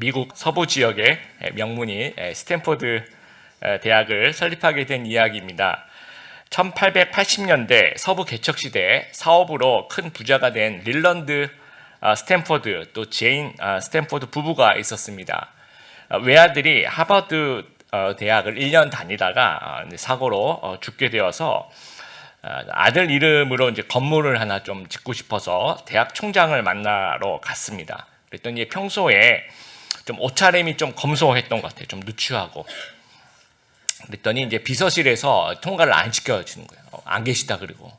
미국 서부 지역의 명문이 스탠포드 대학을 설립하게 된 이야기입니다. 1880년대 서부 개척 시대에 사업으로 큰 부자가 된 릴런드 스탠포드 또 제인 스탠포드 부부가 있었습니다. 외아들이 하버드 대학을 1년 다니다가 사고로 죽게 되어서 아들 이름으로 이제 건물을 하나 좀 짓고 싶어서 대학 총장을 만나러 갔습니다. 그랬더니 평소에 좀 옷차림이 좀 검소했던 것 같아요. 좀 누추하고. 그랬더니 이제 비서실에서 통과를 안 시켜주는 거예요. 안 계시다 그러고.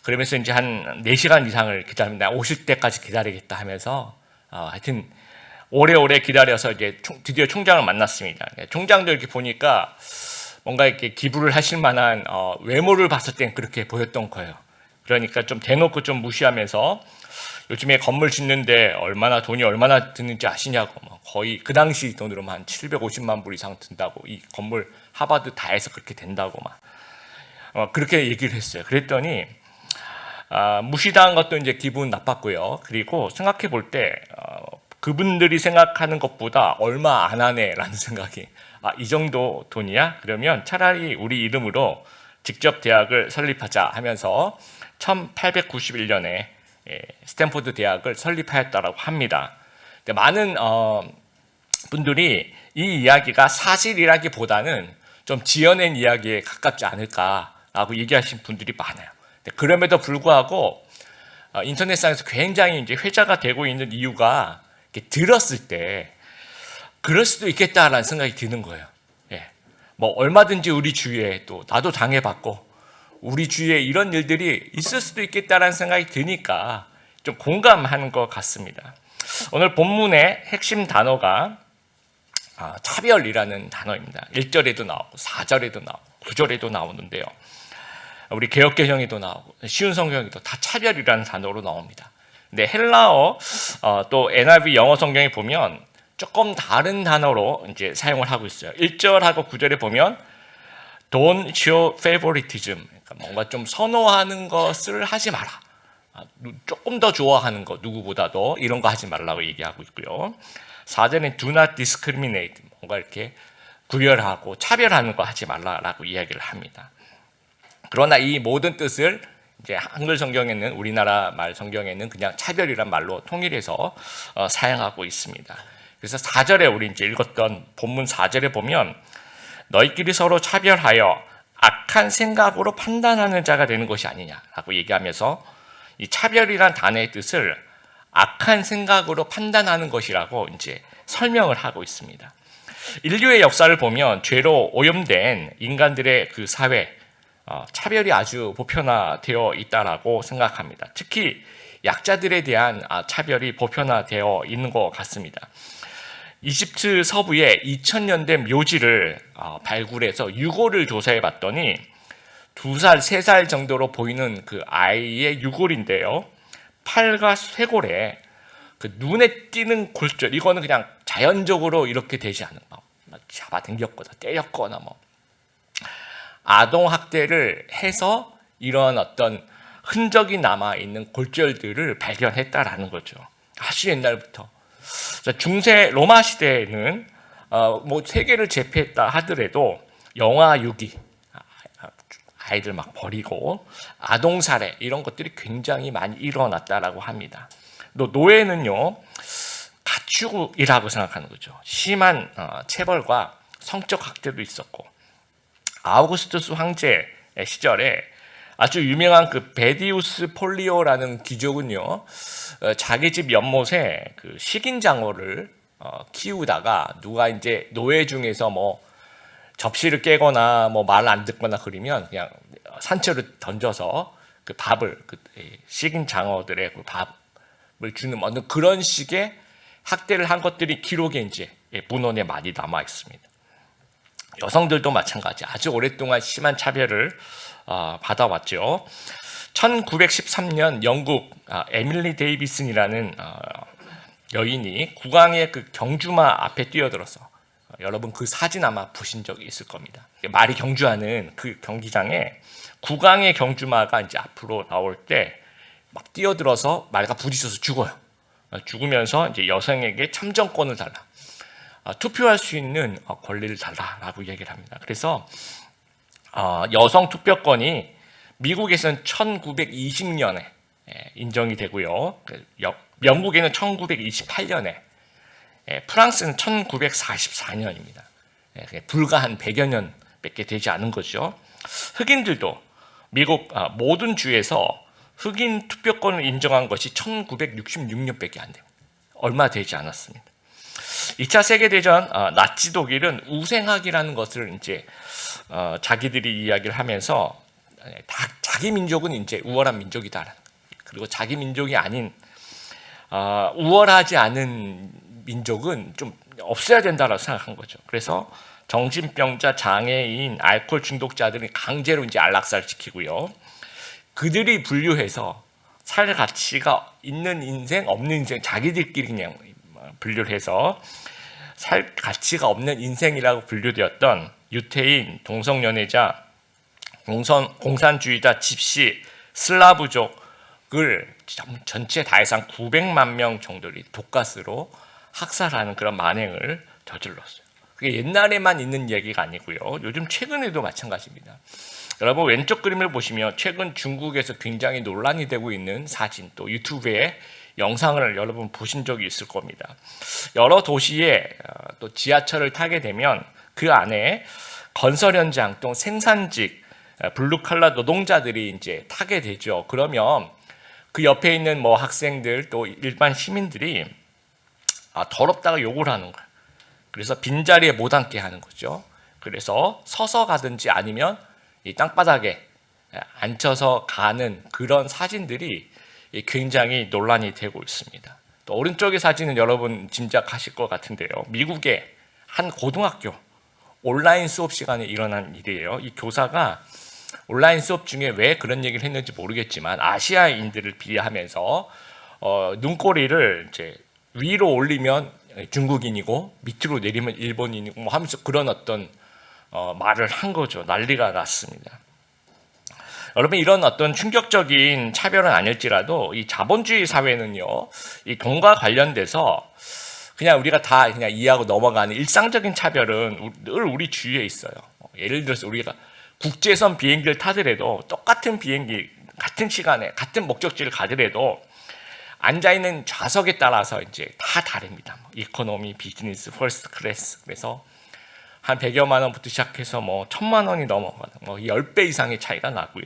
그러면서 이제 한 4시간 이상을 기다립니다. 오실 때까지 기다리겠다 하면서 하여튼 오래오래 기다려서 이제 드디어 총장을 만났습니다. 총장도 이렇게 보니까 뭔가 이렇게 기부를 하실 만한 외모를 봤을 땐 그렇게 보였던 거예요. 그러니까 좀 대놓고 좀 무시하면서 요즘에 건물 짓는데 돈이 얼마나 드는지 아시냐고, 거의 그 당시 돈으로만 한 750만 불 이상 든다고, 이 건물 하버드 다 해서 그렇게 된다고 그렇게 얘기를 했어요. 그랬더니 무시당한 것도 이제 기분 나빴고요. 그리고 생각해 볼 때 그분들이 생각하는 것보다 얼마 안 하네라는 생각이, 이 정도 돈이야? 그러면 차라리 우리 이름으로 직접 대학을 설립하자 하면서 1891년에 스탠포드 대학을 설립하였다고 합니다. 많은 분들이 이 이야기가 사실이라기보다는 좀 지어낸 이야기에 가깝지 않을까라고 얘기하신 분들이 많아요. 그럼에도 불구하고 인터넷상에서 굉장히 이제 회자가 되고 있는 이유가 들었을 때 그럴 수도 있겠다라는 생각이 드는 거예요. 얼마든지 우리 주위에 또 나도 당해봤고 우리 주위에 이런 일들이 있을 수도 있겠다라는 생각이 드니까 좀 공감하는 것 같습니다. 오늘 본문의 핵심 단어가 차별이라는 단어입니다. 1절에도 나오고 4절에도 나오고 9절에도 나오는데요. 우리 개역개정에도 나오고 쉬운 성경에도 다 차별이라는 단어로 나옵니다. 근데 헬라어 또 NIV 영어 성경에 보면 조금 다른 단어로 이제 사용을 하고 있어요. 1절하고 9절에 보면 Don't show favoritism, 그러니까 뭔가 좀 선호하는 것을 하지 마라. 조금 더 좋아하는 것, 누구보다도 이런 거 하지 말라고 얘기하고 있고요. 4절은 Do not discriminate, 뭔가 이렇게 구별하고 차별하는 거 하지 말라라고 이야기를 합니다. 그러나 이 모든 뜻을 이제 한글 성경에는, 우리나라 말 성경에는 그냥 차별이란 말로 통일해서 사용하고 있습니다. 그래서 4절에 우리 이제 읽었던 본문 4절에 보면 너희끼리 서로 차별하여 악한 생각으로 판단하는 자가 되는 것이 아니냐라고 얘기하면서 이 차별이란 단어의 뜻을 악한 생각으로 판단하는 것이라고 이제 설명을 하고 있습니다. 인류의 역사를 보면 죄로 오염된 인간들의 그 사회, 차별이 아주 보편화되어 있다라고 생각합니다. 특히 약자들에 대한 차별이 보편화되어 있는 것 같습니다. 이집트 서부에 2000년대 묘지를 발굴해서 유골을 조사해 봤더니 2살, 3살 정도로 보이는 그 아이의 유골인데요. 팔과 쇄골에 그 눈에 띄는 골절, 이거는 그냥 자연적으로 이렇게 되지 않은, 잡아당겼거나 때렸거나 아동학대를 해서 이런 어떤 흔적이 남아있는 골절들을 발견했다라는 거죠. 아주 옛날부터. 중세 로마 시대에는 세계를 제패했다 하더라도 영아유기, 아이들 막 버리고 아동살해 이런 것들이 굉장히 많이 일어났다라고 합니다. 또 노예는요 가축이라고 생각하는 거죠. 심한 체벌과 성적 학대도 있었고, 아우구스투스 황제의 시절에 아주 유명한 그 베디우스 폴리오라는 귀족은요, 자기 집 연못에 그 식인 장어를 키우다가 누가 이제 노예 중에서 접시를 깨거나 말 안 듣거나 그러면 그냥 산채로 던져서 그 밥을, 식인 장어들의 그 밥을 주는 그런 식의 학대를 한 것들이 기록에 이제 문헌에 많이 남아 있습니다. 여성들도 마찬가지, 아주 오랫동안 심한 차별을 받아왔죠. 1913년 영국 에밀리 데이비슨이라는 여인이 국왕의 그 경주마 앞에 뛰어들어서, 여러분 그 사진 아마 보신 적이 있을 겁니다. 말이 경주하는 그 경기장에 국왕의 경주마가 이제 앞으로 나올 때 막 뛰어들어서 말과 부딪혀서 죽어요. 죽으면서 이제 여성에게 참정권을 달라, 투표할 수 있는 권리를 달라라고 얘기를 합니다. 그래서 여성 투표권이 미국에서는 1920년에 인정이 되고요. 영국에는 1928년에, 프랑스는 1944년입니다. 불과 한 100여 년밖에 되지 않은 거죠. 흑인들도 미국 모든 주에서 흑인 투표권을 인정한 것이 1966년밖에 안 됩니다. 얼마 되지 않았습니다. 2차 세계대전 나치 독일은 우생학이라는 것을 이제 자기들이 이야기를 하면서 자기 민족은 이제 우월한 민족이다. 그리고 자기 민족이 아닌 우월하지 않은 민족은 좀 없어야 된다라고 생각한 거죠. 그래서 정신병자, 장애인, 알코올 중독자들이 강제로 이제 안락사를 시키고요. 그들이 분류해서 살 가치가 있는 인생, 없는 인생, 자기들끼리 그냥 분류를 해서 살 가치가 없는 인생이라고 분류되었던 유태인, 동성연애자, 공산주의자, 집시, 슬라브족을 전체 다 해서 900만 명 정도를 독가스로 학살하는 그런 만행을 저질렀어요. 그게 옛날에만 있는 얘기가 아니고요. 요즘 최근에도 마찬가지입니다. 여러분 왼쪽 그림을 보시면 최근 중국에서 굉장히 논란이 되고 있는 사진, 또 유튜브에 영상을 여러분 보신 적이 있을 겁니다. 여러 도시에 또 지하철을 타게 되면 그 안에 건설 현장 또 생산직 블루칼라 노동자들이 이제 타게 되죠. 그러면 그 옆에 있는 뭐 학생들 또 일반 시민들이 더럽다고 욕을 하는 거예요. 그래서 빈자리에 못 앉게 하는 거죠. 그래서 서서 가든지 아니면 이 땅바닥에 앉혀서 가는 그런 사진들이 굉장히 논란이 되고 있습니다. 또 오른쪽의 사진은 여러분 짐작하실 것 같은데요. 미국의 한 고등학교 온라인 수업 시간에 일어난 일이에요. 이 교사가 온라인 수업 중에 왜 그런 얘기를 했는지 모르겠지만 아시아인들을 비하하면서 눈꼬리를 이제 위로 올리면 중국인이고 밑으로 내리면 일본인이고 뭐 하면서 그런 어떤 말을 한 거죠. 난리가 났습니다. 여러분 이런 어떤 충격적인 차별은 아닐지라도 이 자본주의 사회는요, 이 돈과 관련돼서 그냥 우리가 다 그냥 이해하고 넘어가는 일상적인 차별은 늘 우리 주위에 있어요. 예를 들어서 우리가 국제선 비행기를 타더라도 똑같은 비행기 같은 시간에 같은 목적지를 가더라도 앉아 있는 좌석에 따라서 이제 다 다릅니다. 이코노미, 비즈니스, 퍼스트 클래스. 그래서 한 100여만 원부터 시작해서 뭐 1000만 원이 넘어가는 뭐 10배 이상의 차이가 나고요.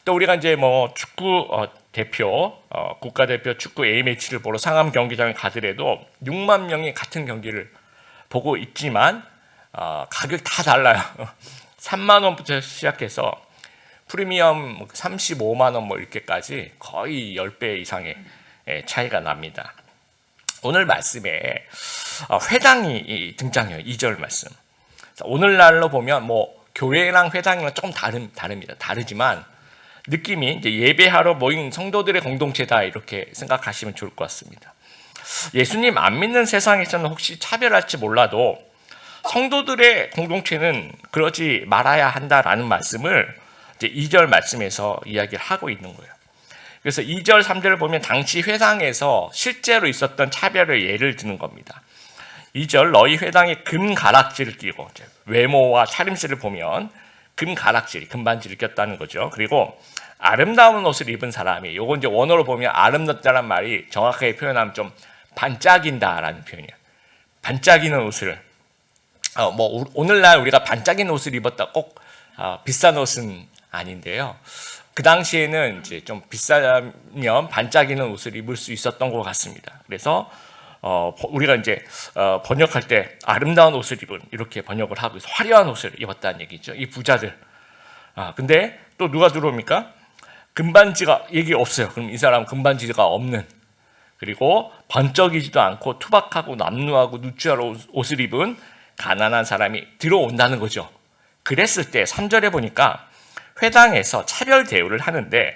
또 우리가 이제 뭐 축구 대표 국가대표 축구 A매치를 보러 상암 경기장에 가더라도 6만 명이 같은 경기를 보고 있지만 가격 다 달라요. 3만 원부터 시작해서 프리미엄 35만 원 뭐 이렇게까지 거의 10배 이상의 차이가 납니다. 오늘 말씀에 회당이 등장해요. 2절 말씀. 오늘날로 보면 뭐 교회랑 회당이랑 조금 다릅니다. 다르지만 느낌이 이제 예배하러 모인 성도들의 공동체다 이렇게 생각하시면 좋을 것 같습니다. 예수님 안 믿는 세상에서는 혹시 차별할지 몰라도 성도들의 공동체는 그러지 말아야 한다라는 말씀을 이제 2절 말씀에서 이야기를 하고 있는 거예요. 그래서 2절, 3절을 보면 당시 회당에서 실제로 있었던 차별의 예를 드는 겁니다. 2절 너희 회당에 금 가락지를 끼고, 외모와 차림새를 보면 금 가락질, 금반지를 꼈다는 거죠. 그리고 아름다운 옷을 입은 사람이, 요건 이제 원어로 보면 아름답다는 말이 정확하게 표현하면 좀 반짝인다라는 표현이에요. 반짝이는 옷을 뭐 오늘날 우리가 반짝이는 옷을 입었다 꼭 비싼 옷은 아닌데요. 그 당시에는 이제 좀 비싸면 반짝이는 옷을 입을 수 있었던 것 같습니다. 그래서 우리가 이제 번역할 때 아름다운 옷을 입은 이렇게 번역을 하고 화려한 옷을 입었다는 얘기죠. 이 부자들. 근데 또 누가 들어옵니까? 금반지가 얘기 없어요. 그럼 이 사람은 금반지가 없는, 그리고 번쩍이지도 않고 투박하고 남루하고 누추한 옷을 입은 가난한 사람이 들어온다는 거죠. 그랬을 때 3절에 보니까 회당에서 차별 대우를 하는데,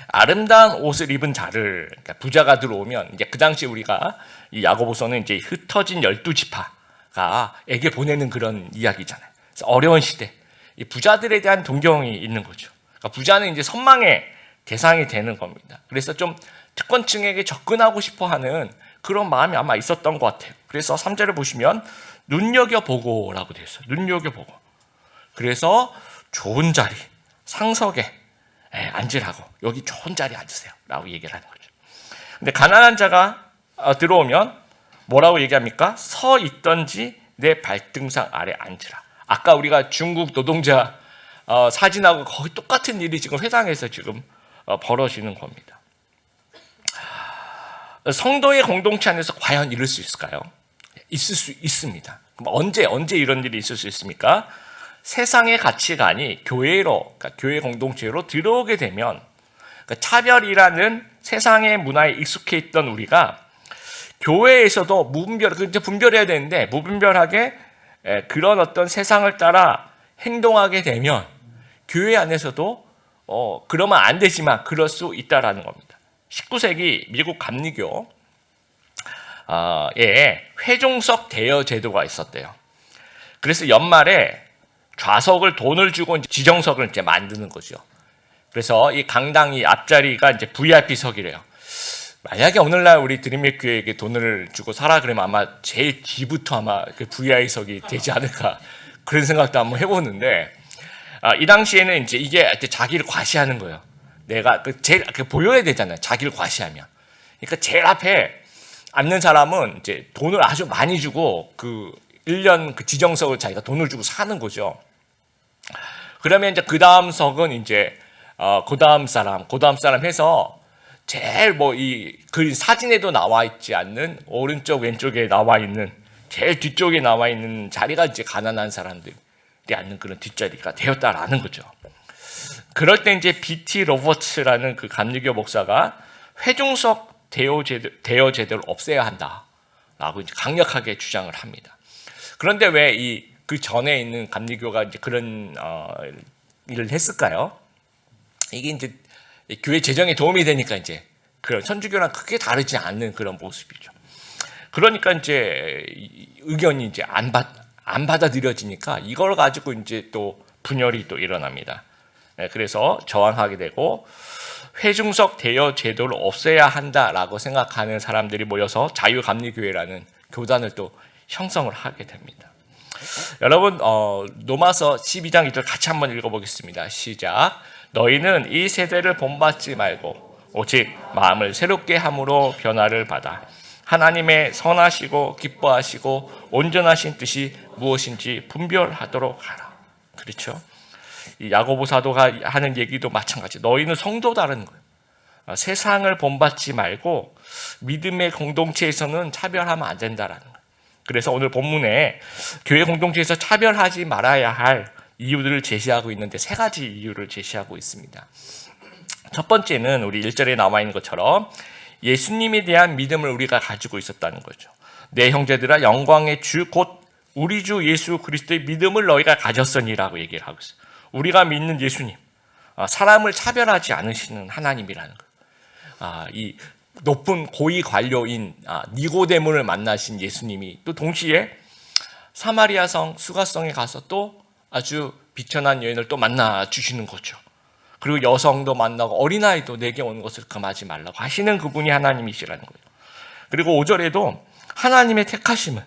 아름다운 옷을 입은 자를, 그러니까 부자가 들어오면 이제 그 당시 우리가 이 야고보서는 이제 흩어진 12지파가 에게 보내는 그런 이야기잖아요. 그래서 어려운 시대, 이 부자들에 대한 동경이 있는 거죠. 그러니까 부자는 이제 선망의 대상이 되는 겁니다. 그래서 좀 특권층에게 접근하고 싶어하는 그런 마음이 아마 있었던 것 같아요. 그래서 3절을 보시면 눈여겨보고라고 되어 있어요. 눈여겨보고. 그래서 좋은 자리, 상석에 앉으라고, 여기 좋은 자리에 앉으세요 라고 얘기를 하는 거죠. 근데 가난한 자가 들어오면 뭐라고 얘기합니까? 서 있던지 내 발등상 아래 앉으라. 아까 우리가 중국 노동자 사진하고 거의 똑같은 일이 지금 회당에서 지금 벌어지는 겁니다. 성도의 공동체 안에서 과연 이럴 수 있을까요? 있을 수 있습니다. 그럼 언제 이런 일이 있을 수 있습니까? 세상의 가치관이 교회로, 그러니까 교회 공동체로 들어오게 되면, 그러니까 차별이라는 세상의 문화에 익숙해 있던 우리가 교회에서도 분별해야 되는데 무분별하게 그런 어떤 세상을 따라 행동하게 되면 교회 안에서도 그러면 안 되지만 그럴 수 있다라는 겁니다. 19세기 미국 감리교에 회중석 대여 제도가 있었대요. 그래서 연말에 좌석을 돈을 주고 지정석을 이제 만드는 거죠. 그래서 이 강당 이 앞자리가 이제 VIP석이래요. 만약에 오늘날 우리 드림맥 교회에게 돈을 주고 사라 그러면 아마 제일 뒤부터 아마 그 VIP석이 되지 않을까 그런 생각도 한번 해보는데, 이 당시에는 이제 이게 자기를 과시하는 거예요. 내가 제일 보여야 되잖아요. 자기를 과시하면. 그러니까 제일 앞에 앉는 사람은 이제 돈을 아주 많이 주고 그 1년 그 지정석을 자기가 돈을 주고 사는 거죠. 그러면 이제 그 다음 석은 이제 그 다음 사람 해서 제일 그 사진에도 나와 있지 않는 오른쪽 왼쪽에 나와 있는 제일 뒤쪽에 나와 있는 자리가 이제 가난한 사람들이 앉는 그런 뒷자리가 되었다라는 거죠. 그럴 때 이제 B.T. 로버츠라는 그 감리교 목사가 회중석 대여 제도를 없애야 한다라고 이제 강력하게 주장을 합니다. 그런데 왜 그 전에 있는 감리교가 이제 그런 일을 했을까요? 이게 이제 교회 재정에 도움이 되니까 이제 그런 천주교랑 크게 다르지 않는 그런 모습이죠. 그러니까 이제 의견이 이제 안 받아들여지니까 이걸 가지고 이제 또 분열이 또 일어납니다. 그래서 저항하게 되고 회중석 대여 제도를 없애야 한다라고 생각하는 사람들이 모여서 자유감리교회라는 교단을 또 형성을 하게 됩니다. 여러분 로마서 12장 2절 같이 한번 읽어보겠습니다. 시작. 너희는 이 세대를 본받지 말고 오직 마음을 새롭게 함으로 변화를 받아 하나님의 선하시고 기뻐하시고 온전하신 뜻이 무엇인지 분별하도록 하라. 그렇죠? 이 야고보 사도가 하는 얘기도 마찬가지. 너희는 성도다라는 거예요. 세상을 본받지 말고 믿음의 공동체에서는 차별하면 안 된다라는 거예요. 그래서 오늘 본문에 교회 공동체에서 차별하지 말아야 할 이유들을 제시하고 있는데 세 가지 이유를 제시하고 있습니다. 첫 번째는 우리 1절에 나와 있는 것처럼 예수님에 대한 믿음을 우리가 가지고 있었다는 거죠. 내 형제들아 영광의 주 곧 우리 주 예수 그리스도의 믿음을 너희가 가졌으니라고 얘기를 하고 있어요. 우리가 믿는 예수님, 사람을 차별하지 않으시는 하나님이라는 거예요. 이 높은 고위 관료인 니고데모를 만나신 예수님이 또 동시에 사마리아성 수가성에 가서 또 아주 비천한 여인을 또 만나 주시는 거죠. 그리고 여성도 만나고 어린아이도 내게 오는 것을 금하지 말라고 하시는 그분이 하나님이시라는 거예요. 그리고 5절에도 하나님의 택하심은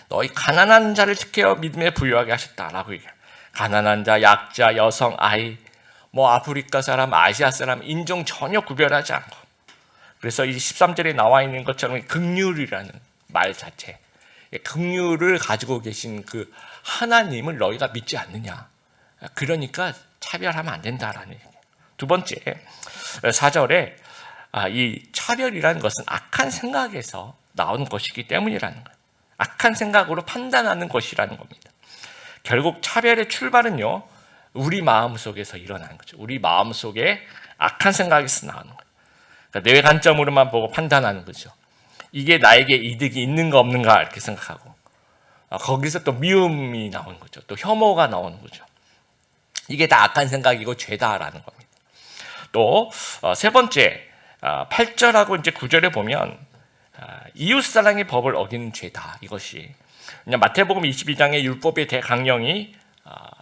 너희 가난한 자를 택하여 믿음에 부유하게 하셨다라고 얘기해요. 가난한 자, 약자, 여성, 아이, 아프리카 사람, 아시아 사람, 인종 전혀 구별하지 않고, 그래서 이 13절에 나와 있는 것처럼 긍휼이라는 말 자체, 긍휼을 가지고 계신 그 하나님을 너희가 믿지 않느냐. 그러니까 차별하면 안 된다라는 얘기예요. 두 번째, 4절에 이 차별이라는 것은 악한 생각에서 나오는 것이기 때문이라는 거예요. 악한 생각으로 판단하는 것이라는 겁니다. 결국 차별의 출발은요, 우리 마음속에서 일어나는 거죠. 우리 마음속에 악한 생각에서 나오는 거예요. 그러니까 내 관점으로만 보고 판단하는 거죠. 이게 나에게 이득이 있는가 없는가 이렇게 생각하고, 거기서 또 미움이 나오는 거죠. 또 혐오가 나오는 거죠. 이게 다 악한 생각이고 죄다라는 겁니다. 또 세 번째, 8절하고 이제 9절에 보면 이웃사랑의 법을 어기는 죄다, 이것이. 그냥 마태복음 22장의 율법의 대강령이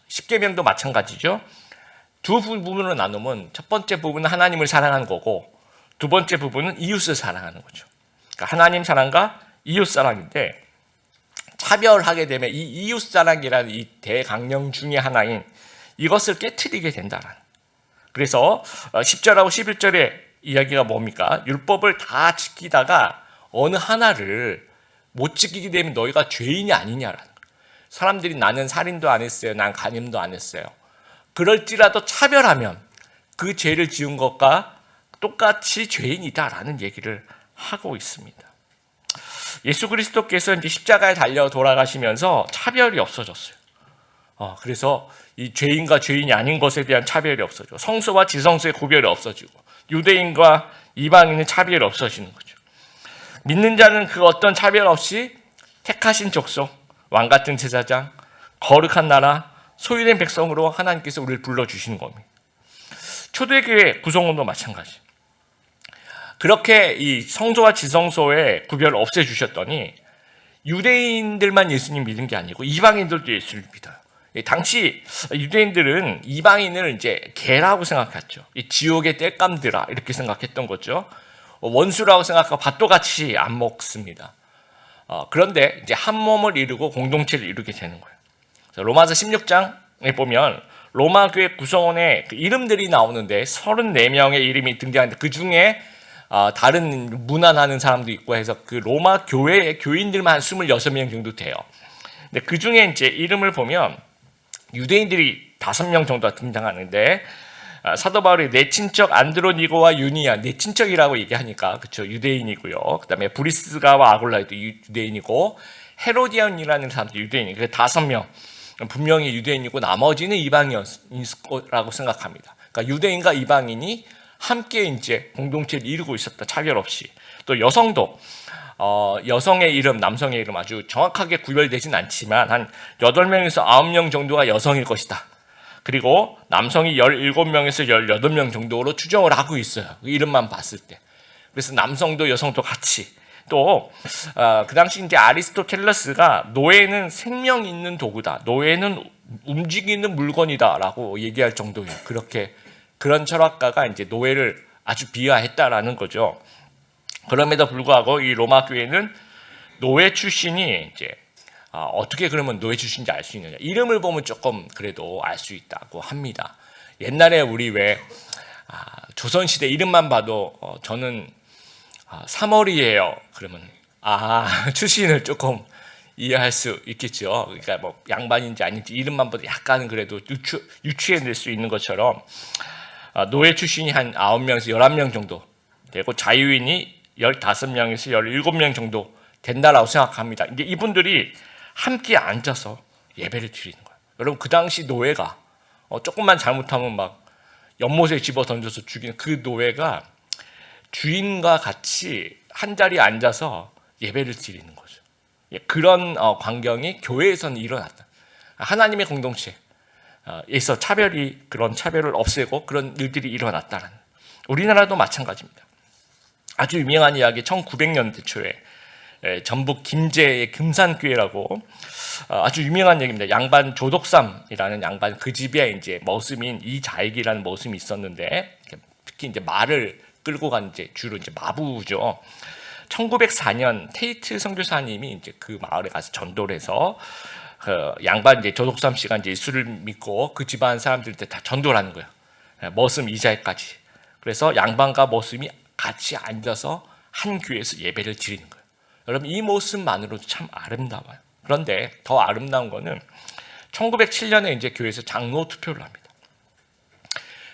10계명도 마찬가지죠. 두 부분으로 나누면 첫 번째 부분은 하나님을 사랑하는 거고, 두 번째 부분은 이웃을 사랑하는 거죠. 그러니까 하나님 사랑과 이웃 사랑인데 차별하게 되면 이 이웃 사랑이라는 이 대강령 중에 하나인 이것을 깨트리게 된다라는. 그래서 10절하고 11절의 이야기가 뭡니까? 율법을 다 지키다가 어느 하나를 못 지키게 되면 너희가 죄인이 아니냐라는 거예요. 사람들이 나는 살인도 안 했어요. 난 간음도 안 했어요. 그럴지라도 차별하면 그 죄를 지은 것과 똑같이 죄인이다라는 얘기를 하고 있습니다. 예수 그리스도께서 이제 십자가에 달려 돌아가시면서 차별이 없어졌어요. 그래서 이 죄인과 죄인이 아닌 것에 대한 차별이 없어지고 성소와 지성소의 구별이 없어지고 유대인과 이방인의 차별이 없어지는 거죠. 믿는 자는 그 어떤 차별 없이 택하신 족속, 왕같은 제사장, 거룩한 나라, 소유된 백성으로 하나님께서 우리를 불러주시는 겁니다. 초대교회 구성원도 마찬가지. 그렇게 이 성소와 지성소의 구별을 없애주셨더니 유대인들만 예수님 믿은 게 아니고 이방인들도 예수를 믿어요. 당시 유대인들은 이방인을 이제 개라고 생각했죠. 지옥의 땔감들아 이렇게 생각했던 거죠. 원수라고 생각하고 밭도같이 안 먹습니다. 그런데 이제 한 몸을 이루고 공동체를 이루게 되는 거예요. 로마서 16장에 보면 로마 교회 구성원의 그 이름들이 나오는데 34명의 이름이 등장하는데 그 중에 다른 문안하는 사람도 있고 해서 그 로마 교회의 교인들만 한 26명 정도 돼요. 근데 그 중에 이제 이름을 보면 유대인들이 5명 정도가 등장하는데 사도 바울이 내 친척 안드로니고와 유니아, 내 친척이라고 얘기하니까 그렇죠, 유대인이고요. 그다음에 브리스가와 아골라도 유대인이고 헤로디온이라는 사람도 유대인이. 그 5명 분명히 유대인이고 나머지는 이방인이라고 생각합니다. 그러니까 유대인과 이방인이 함께 이제 공동체를 이루고 있었다, 차별 없이. 또 여성도 여성의 이름, 남성의 이름 아주 정확하게 구별되진 않지만 한 8명에서 9명 정도가 여성일 것이다. 그리고 남성이 17명에서 18명 정도로 추정을 하고 있어요. 이름만 봤을 때. 그래서 남성도 여성도 같이. 또 그 당시 이제 아리스토텔레스가 노예는 생명 있는 도구다. 노예는 움직이는 물건이다라고 얘기할 정도예요. 그런 철학가가 이제 노예를 아주 비하했다라는 거죠. 그럼에도 불구하고 이 로마 교회는 노예 출신이 이제 어떻게 그러면 노예 출신인지 알 수 있느냐? 이름을 보면 조금 그래도 알 수 있다고 합니다. 옛날에 우리 왜 조선시대 이름만 봐도 저는 3월이에요. 그러면 출신을 조금 이해할 수 있겠죠. 그러니까 뭐 양반인지 아닌지 이름만 봐도 약간은 그래도 유추해낼 수 있는 것처럼 노예 출신이 한 9명에서 11명 정도 되고 자유인이 15명에서 17명 정도 된다라고 생각합니다. 이제 이분들이 함께 앉아서 예배를 드리는 거예요. 여러분 그 당시 노예가 조금만 잘못하면 막 연못에 집어 던져서 죽이는 그 노예가 주인과 같이 한 자리에 앉아서 예배를 드리는 거죠. 그런 광경이 교회에서는 일어났다. 하나님의 공동체에서 그런 차별을 없애고 그런 일들이 일어났다는. 우리나라도 마찬가지입니다. 아주 유명한 이야기 1900년대 초에 전북 김제의 금산교회라고 아주 유명한 얘기입니다. 양반 조덕삼이라는 양반 그 집에 이제 머슴인 이자익이라는 머슴이 있었는데 특히 이제 말을 끌고 간 이제 주로 이제 마부죠. 1904년 테이트 선교사님이 이제 그 마을에 가서 전도를 해서 그 양반 이제 조덕삼 씨가 이제 예수를 믿고 그 집안 사람들한테 다 전도를 하는 거예요. 머슴 이자익까지. 그래서 양반과 머슴이 같이 앉아서 한 교회에서 예배를 드리는 거예요. 여러분 이 모습만으로도 참 아름다워요. 그런데 더 아름다운 거는 1907년에 이제 교회에서 장로 투표를 합니다.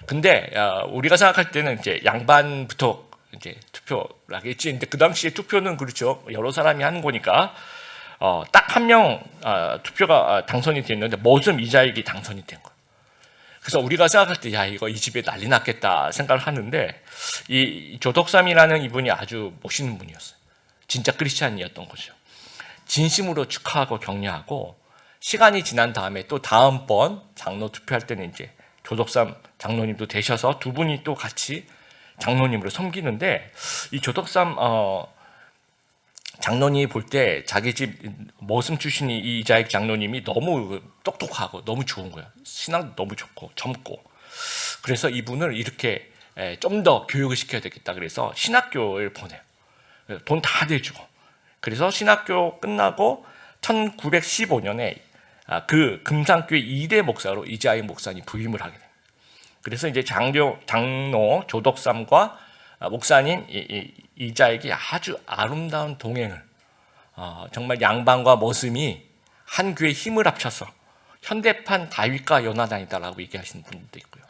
근데 우리가 생각할 때는 이제 양반부터 이제 투표를 하겠지. 근데 그 당시에 투표는 그렇죠. 여러 사람이 하는 거니까 딱 한 명 투표가 당선이 됐는데 머슴 이자익이 당선이 된 거예요. 그래서 우리가 생각할 때 이거 이 집에 난리 났겠다 생각을 하는데 이 조덕삼이라는 이분이 아주 멋있는 분이었어요. 진짜 크리스찬이었던 거죠. 진심으로 축하하고 격려하고 시간이 지난 다음에 또 다음번 장로 투표할 때는 이제 조덕삼 장로님도 되셔서 두 분이 또 같이 장로님으로 섬기는데 이 조덕삼 장로님이 볼 때 자기 집 머슴 출신이 이자익 장로님이 너무 똑똑하고 너무 좋은 거예요. 신앙도 너무 좋고 젊고. 그래서 이분을 이렇게 좀 더 교육을 시켜야 되겠다. 그래서 신학교를 보내요. 돈 다 대주고. 그래서 신학교 끝나고 1915년에 그 금산교회 2대 목사로 이자희 목사님 부임을 하게 됩니다. 그래서 이제 장로 조덕삼과 목사님 이자에게 아주 아름다운 동행을 정말 양반과 머슴이 한 교회에 힘을 합쳐서 현대판 다윗과 요나단이다라고 얘기하시는 분들도 있고요.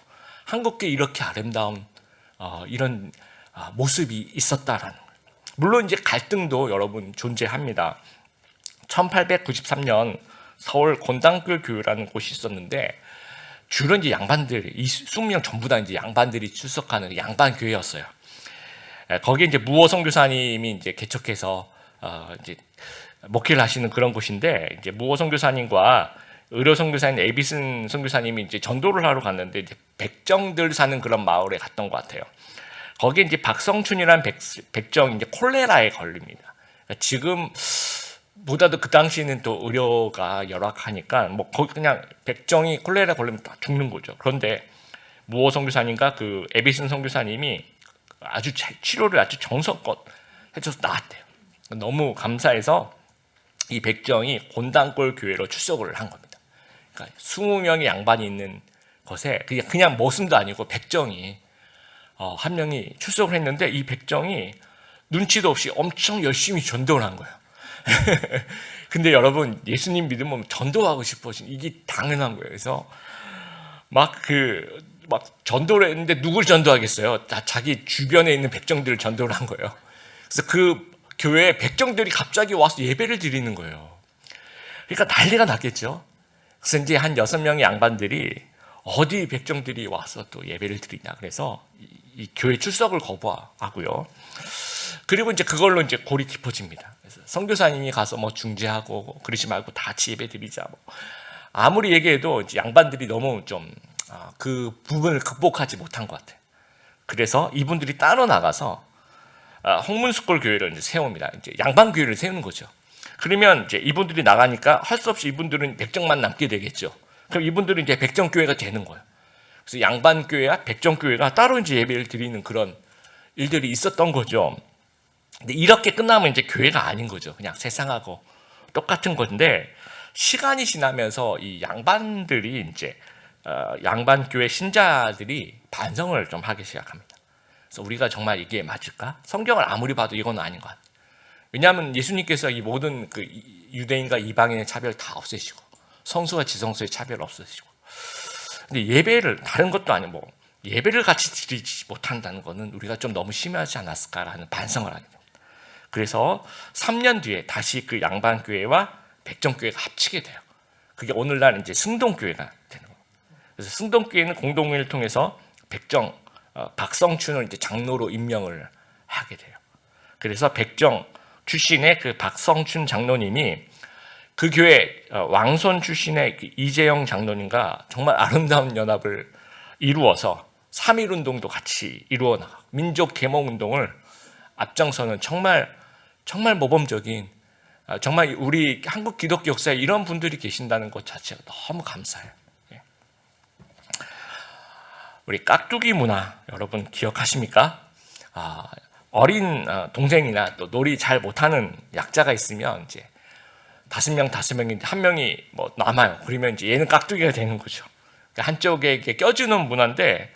한국교회 이렇게 아름다운 이런 모습이 있었다라는 거예요. 물론 이제 갈등도 여러분 존재합니다. 1893년 서울 권당교 교회라는 곳이 있었는데 주로 이제 양반들, 이 20명 전부 다 이제 양반들이 출석하는 양반 교회였어요. 거기에 이제 무호 선교사님이 이제 개척해서 이제 목회를 하시는 그런 곳인데, 이제 무호 선교사님과 의료 선교사님 에비슨 선교사님이 이제 전도를 하러 갔는데 이제 백정들 사는 그런 마을에 갔던 것 같아요. 거기에 이제 박성춘이라는 백정이 이제 콜레라에 걸립니다. 그러니까 지금 보다도 그 당시에는 또 의료가 열악하니까 뭐 거기 그냥 백정이 콜레라 걸리면 다 죽는 거죠. 그런데 무호 선교사님과 그 에비슨 선교사님이 아주 치료를 아주 정성껏 해줘서 나았대요. 너무 감사해서 이 백정이 곤단골 교회로 출석을 한 겁니다. 그러니까 20명의 양반이 있는 것에 그냥 머슴도 아니고 백정이 한 명이 출석을 했는데, 이 백정이 눈치도 없이 엄청 열심히 전도를 한 거예요. 근데 여러분, 예수님 믿으면 전도하고 싶어진 이게 당연한 거예요. 그래서 막 전도를 했는데 누굴 전도하겠어요? 다 자기 주변에 있는 백정들을 전도를 한 거예요. 그래서 그 교회에 백정들이 갑자기 와서 예배를 드리는 거예요. 그러니까 난리가 났겠죠. 그래서 이제 한 6명의 양반들이 어디 백정들이 와서 또 예배를 드리냐, 그래서 이 교회 출석을 거부하고요. 그리고 이제 그걸로 이제 골이 깊어집니다. 그래서 선교사님이 가서 뭐 중재하고 그러지 말고 다 같이 예배 드리자. 뭐 아무리 얘기해도 이제 양반들이 너무 좀 그 부분을 극복하지 못한 것 같아요. 그래서 이분들이 따로 나가서 홍문숙골 교회를 이제 세웁니다. 이제 양반 교회를 세우는 거죠. 그러면 이제 이분들이 나가니까 할 수 없이 이분들은 백정만 남게 되겠죠. 그럼 이분들은 이제 백정 교회가 되는 거예요. 그래서 양반 교회와 백정 교회가 따로 이제 예배를 드리는 그런 일들이 있었던 거죠. 근데 이렇게 끝나면 이제 교회가 아닌 거죠. 그냥 세상하고 똑같은 건데, 시간이 지나면서 이 양반들이 이제 양반 교회 신자들이 반성을 좀 하기 시작합니다. 그래서 우리가 정말 이게 맞을까? 성경을 아무리 봐도 이건 아닌 것 같아요. 왜냐하면 예수님께서 이 모든 그 유대인과 이방인의 차별 다 없애시고 성수와 지성수의 차별 없애시고, 근데 예배를 다른 것도 아니고 뭐 예배를 같이 드리지 못한다는 것은 우리가 좀 너무 심하지 않았을까라는 반성을 하게 됩니다. 그래서 3년 뒤에 다시 그 양반교회와 백정교회가 합치게 돼요. 그게 오늘날 이제 승동교회가 되는 겁니다. 그래서 승동교회는 공동회를 통해서 백정 박성춘을 이제 장로로 임명을 하게 돼요. 그래서 백정 출신의 그 박성춘 장로님이 그 교회 왕손 출신의 그 이재영 장로님과 정말 아름다운 연합을 이루어서 3.1운동도 같이 이루어 나가고 민족 계몽 운동을 앞장서는 정말 모범적인, 정말 우리 한국 기독교 역사에 이런 분들이 계신다는 것 자체가 너무 감사해요. 우리 깍두기 문화 여러분 기억하십니까? 어린 동생이나 또 놀이 잘 못하는 약자가 있으면 이제 5명인데 한 명이 뭐 남아요. 그러면 이제 얘는 깍두기가 되는 거죠. 한쪽에 이렇게 껴주는 문화인데,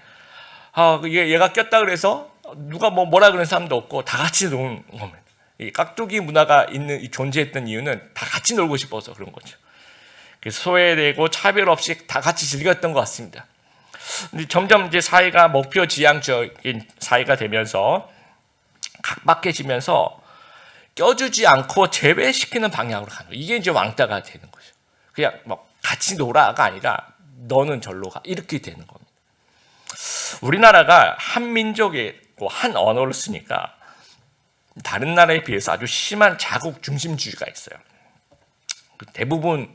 얘가 꼈다 그래서 누가 뭐라 그러는 사람도 없고 다 같이 노는 겁니다. 이 깍두기 문화가 존재했던 이유는 다 같이 놀고 싶어서 그런 거죠. 그래서 소외되고 차별 없이 다 같이 즐겼던 것 같습니다. 근데 점점 이제 사회가 목표 지향적인 사회가 되면서 각박해지면서 껴주지 않고 제외시키는 방향으로 가는 거예요. 이게 이제 왕따가 되는 거죠. 그냥 뭐 같이 놀아가 아니라 너는 절로 가, 이렇게 되는 겁니다. 우리나라가 한 민족이고 한 언어를 쓰니까 다른 나라에 비해서 아주 심한 자국 중심주의가 있어요. 대부분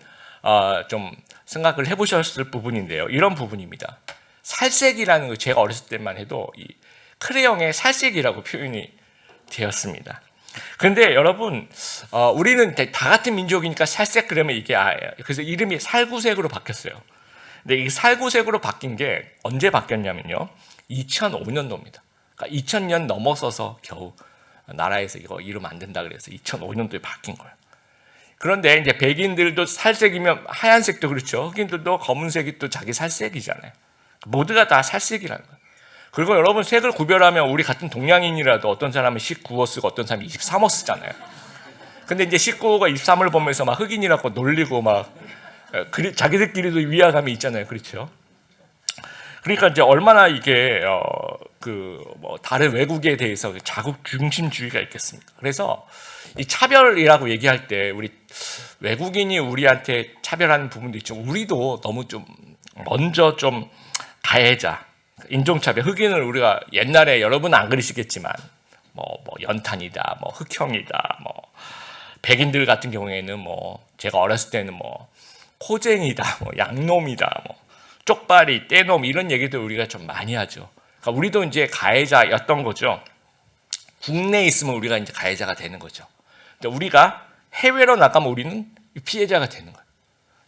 좀 생각을 해보셨을 부분인데요. 이런 부분입니다. 살색이라는 거, 제가 어렸을 때만 해도 이 크레용의 살색이라고 표현이 되었습니다. 그런데 여러분, 우리는 다 같은 민족이니까 살색 그러면 이게 그래서 이름이 살구색으로 바뀌었어요. 근데 이 살구색으로 바뀐 게 언제 바뀌었냐면요, 2005년도입니다. 그러니까 2000년 넘어서서 겨우 나라에서 이거 이러면 안 된다 그래서 2005년도에 바뀐 거예요. 그런데 이제 백인들도 살색이면 하얀색도 그렇죠. 흑인들도 검은색이 또 자기 살색이잖아요. 모두가 다 살색이라는 거예요. 그리고 여러분 색을 구별하면 우리 같은 동양인이라도 어떤 사람은 19호 쓰고 어떤 사람은 23호 쓰잖아요. 근데 이제 19호가 23을 보면서 막 흑인이라고 놀리고 막 자기들끼리도 위화감이 있잖아요. 그렇죠? 그러니까 이제 얼마나 이게 다른 외국에 대해서 자국 중심주의가 있겠습니까? 그래서 이 차별이라고 얘기할 때 우리 외국인이 우리한테 차별하는 부분도 있죠. 우리도 너무 좀 먼저 좀 가해자, 인종차별, 흑인을 우리가 옛날에 여러분은 안 그러시겠지만 뭐 연탄이다, 뭐 흑형이다, 뭐 백인들 같은 경우에는 뭐 제가 어렸을 때는 뭐 코쟁이다, 뭐 양놈이다, 뭐 쪽발이, 떼놈 이런 얘기도 우리가 좀 많이 하죠. 그러니까 우리도 이제 가해자였던 거죠. 국내에 있으면 우리가 이제 가해자가 되는 거죠. 근데 우리가 해외로 나가면 우리는 피해자가 되는 거예요.